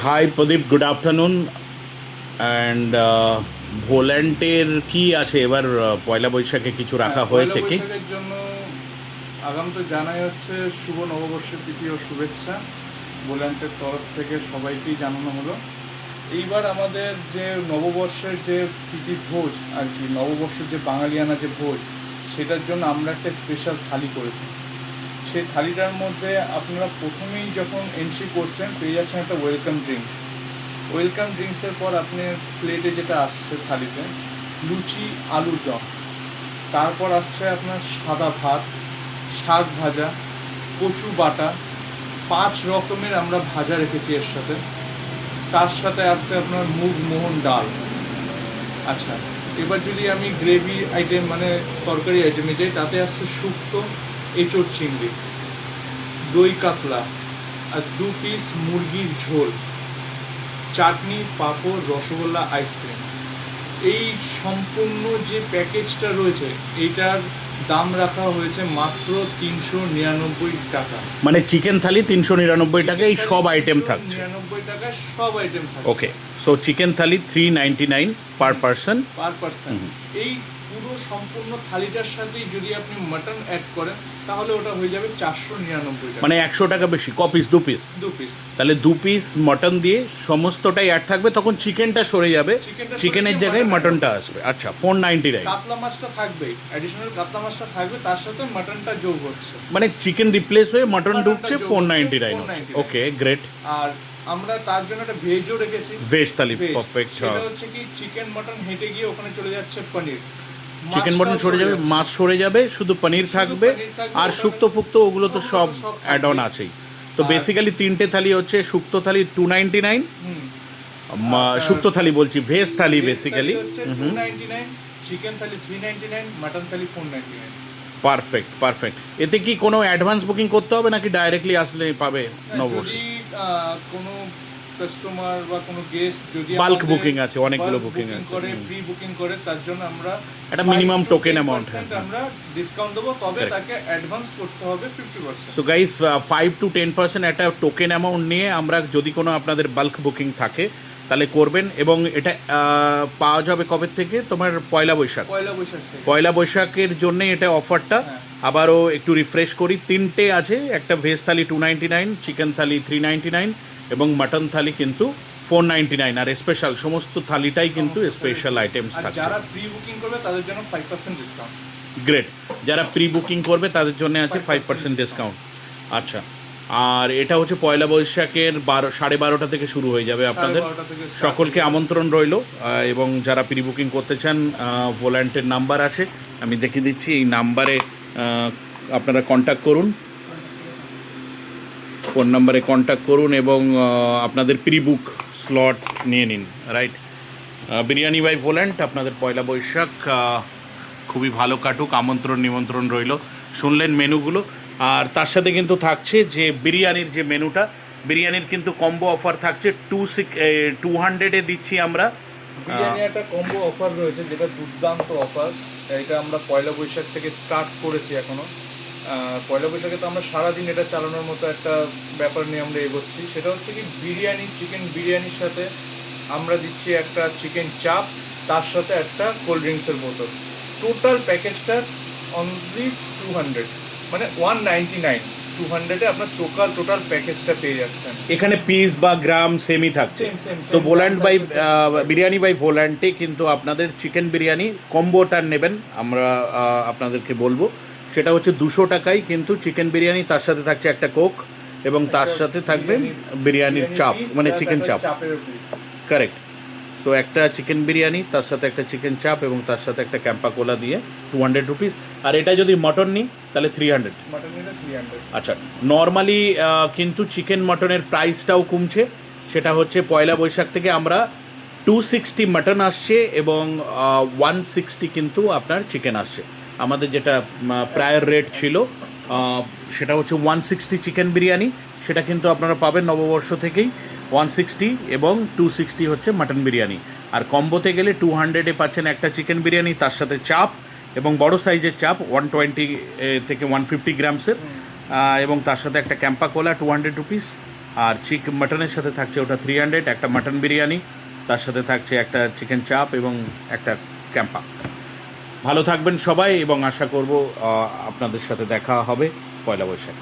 High Pradeep, good afternoon. And ভোল্যান্টের কি আছে এবার? পয়লা বৈশাখে কিছু রাখা পয়লা হয়েছে কি? বৈশাখের জন্য আগাম তো জানাই হচ্ছে শুভ নববর্ষের প্রীতি ও শুভেচ্ছা বোল্যান্ডের তরফ থেকে সবাইকেই জানানো হলো। এইবার আমাদের যে নববর্ষের যে প্রীতি ভোজ আর কি, নববর্ষের যে বাঙালিয়ানা যে ভোজ, সেটার জন্য আমরা একটা স্পেশাল থালি করেছি। সেই থালিটার মধ্যে আপনারা প্রথমেই যখন এন্ট্রি করছেন পেয়ে যাচ্ছেন একটা ওয়েলকাম ড্রিঙ্কস। ওয়েলকাম ড্রিঙ্কসের পর আপনার প্লেটে যেটা আসছে থালিতে লুচি, আলুর দম, তারপর আসছে আপনার সাদা ভাত, শাক ভাজা, কচু বাটা, 5 রকমের আমরা ভাজা রেখেছি এর সাথে। তার সাথে আসছে আপনার মুগ মোহন ডাল। আচ্ছা, এবার যদি আমি গ্রেভি আইটেম মানে তরকারি আইটেমে যাই, তাতে আসছে শুক্তো, এঁচোড় চিংড়ি, দই কাতলা, আর 2 পিস মুরগির ঝোল, চাটনি, পাঁপড়, রসগোল্লা, আইসক্রিম। এই সম্পূর্ণ যে প্যাকেজটা রয়েছে এইটার দাম রাখা হয়েছে মাত্র 399 টাকা। মানে চিকেন থালি 399 টাকা, এই সব আইটেম থাকছে? 399 টাকায় সব আইটেম থাকছে। ওকে, সো চিকেন থালি 399 পার পারসন। Per person. এই পুরো সম্পূর্ণ থালিটার সাথেই যদি আপনি মাটন অ্যাড করেন তাহলে ওটা হয়ে যাবে 499 টাকা। মানে 100 টাকা বেশি। ক পিস? 2 পিস। 2 পিস। তাহলে 2 পিস মটন দিয়ে সমস্তটাই অ্যাড থাকবে, তখন চিকেনটা সরে যাবে, চিকেনের জায়গায় মটনটা আসবে। আচ্ছা, 499। কাতলা মাছটা থাকবেই, অ্যাডিশনাল কাতলা মাছটা থাকবে, তার সাথে মাটনটা যোগ হচ্ছে। মানে চিকেন রিপ্লেস হয়ে মটন ঢুকছে, 499 হচ্ছে। ওকে, গ্রেট। আর আমরা তার জন্য একটা ভেজও রেখেছি। ভেজ থালি, পারফেক্ট। সেটা হচ্ছে কি, চিকেন মটন হেঁটে গিয়ে ওখানে চলে যাচ্ছে পনির, চিকেন মটন সরে যাবে, মাছ সরে যাবে, শুধু পনির থাকবে। আর শুক্তো ফুক্তো ওগুলো তো সব অ্যাড অন আছেই। তো বেসিক্যালি 3টে থালি হচ্ছে শুক্তো থালি 299, শুক্তো থালি বলছি, ভেজ থালি বেসিক্যালি 299, চিকেন থালি 399, মাটন থালি 499। Perfect perfect. এতে কি কোনো অ্যাডভান্স বুকিং করতে হবে নাকি ডাইরেক্টলি আসলে পাবে নববর্ষ? যদি কোনো কাস্টমার বা কোনো গেস্ট যদি বাল্ক বুকিং আছে, অনেকগুলো বুকিং আছে, করে প্রি বুকিং করে, তার জন্য আমরা একটা মিনিমাম টোকেন অ্যামাউন্ট আমরা ডিসকাউন্ট দেবো, তবে তাকে অ্যাডভান্স করতে হবে 50%। সো গাইস, 5 to 10% একটা টোকেন অ্যামাউন্ট নিয়ে আমরা যদি কোনো আপনাদের বাল্ক বুকিং থাকে তাহলে করবেন। এবং এটা পাওয়া যাবে কবে থেকে? তোমার পয়লা বৈশাখ। পয়লা বৈশাখের জন্য এটা অফারটা। আবারও একটু রিফ্রেশ করি, 3টে আছে। একটা ভেজ থালি 299, চিকেন থালি 399 এবং মাটন থালি কিন্তু 499। আর স্পেশাল সমস্ত থালিটাই কিন্তু স্পেশাল আইটেমস থাকছে। যারা প্রি বুকিং করবে তাদের জন্য 5% ডিসকাউন্ট। গ্রেট। যারা প্রি বুকিং করবে তাদের জন্য আছে 5% ডিসকাউন্ট। আচ্ছা, আর এটা হচ্ছে পয়লা বৈশাখের 12:30 থেকে শুরু হয়ে যাবে আপনাদের। সকলকে আমন্ত্রণ রইল। এবং যারা প্রি বুকিং করতে চান, ভোল্যান্টের নাম্বার আছে, আমি দেখিয়ে দিচ্ছি। এই নাম্বারে আপনারা কন্ট্যাক্ট করুন, ফোন নাম্বারে কন্ট্যাক্ট করুন এবং আপনাদের প্রি বুক স্লট নিয়ে নিন। রাইট। বিরিয়ানি বাই ভোল্যান্ট আপনাদের পয়লা বৈশাখ খুবই ভালো কাটুক। আমন্ত্রণ নিমন্ত্রণ রইল। শুনলেন মেনুগুলো। আর তার সাথে কিন্তু থাকছে যে বিরিয়ানির যে মেনুটা, বিরিয়ানির কিন্তু কম্বো অফার থাকছে। 200-এ দিচ্ছি আমরা। বিরিয়ানি একটা কম্বো অফার রয়েছে, যেটা দুর্দান্ত অফার। এটা আমরা পয়লা বৈশাখ থেকে স্টার্ট করেছি এখনো। পয়লা বৈশাখে তো আমরা সারাদিন এটা চালানোর মতো একটা ব্যাপার নিয়ে আমরা এগোচ্ছি। সেটা হচ্ছে কি, বিরিয়ানি, চিকেন বিরিয়ানির সাথে আমরা দিচ্ছি একটা চিকেন চাপ, তার সাথে একটা কোল্ড ড্রিঙ্কসের বোতল। টোটাল প্যাকেজটা অনলি 200, মানে 199। 200-এ আপনার টোটাল প্যাকেজটা পেয়ে যাচ্ছেন। এখানে পিস বা গ্রাম সেমই থাকছে। তো ভোল্যান্ট বাই বিরিয়ানি বাই ভোল্যান্টে কিন্তু আপনাদের চিকেন বিরিয়ানি কম্বোটা নেবেন, আমরা আপনাদেরকে বলবো। সেটা হচ্ছে 200 টাকায় কিন্তু চিকেন বিরিয়ানি, তার সাথে থাকছে একটা কোক এবং তার সাথে থাকবে বিরিয়ানির চাপ, মানে চিকেন চাপ। কারেক্ট। সো একটা চিকেন বিরিয়ানি, তার সাথে একটা চিকেন চাপ এবং তার সাথে একটা ক্যাম্পা কোলা দিয়ে 200 রুপিস। আর এটা যদি মটন নিই তাহলে 300। আচ্ছা, নর্মালি কিন্তু চিকেন মটনের প্রাইসটাও কমছে। সেটা হচ্ছে পয়লা বৈশাখ থেকে আমরা 260 মটন আসছে এবং 160 কিন্তু আপনার চিকেন আসছে। আমাদের যেটা প্রায়র রেট ছিল সেটা হচ্ছে 160 চিকেন বিরিয়ানি, সেটা কিন্তু আপনারা পাবেন নববর্ষ থেকেই 160, এবং 260 হচ্ছে মাটন বিরিয়ানি। আর কম্বোতে গেলে 200-এ পাচ্ছেন একটা চিকেন বিরিয়ানি, তার সাথে চাপ এবং বড় সাইজের চাপ 120 থেকে 150 গ্রামসের, এবং তার সাথে একটা ক্যাম্পা কোলা 200 রুপিস। আর মাটনের সাথে থাকছে ওটা 300, একটা মাটন বিরিয়ানি, তার সাথে থাকছে একটা চিকেন চাপ এবং একটা ক্যাম্পা। ভালো থাকবেন সবাই এবং আশা করব আপনাদের সাথে দেখা হবে পয়লা বৈশাখ।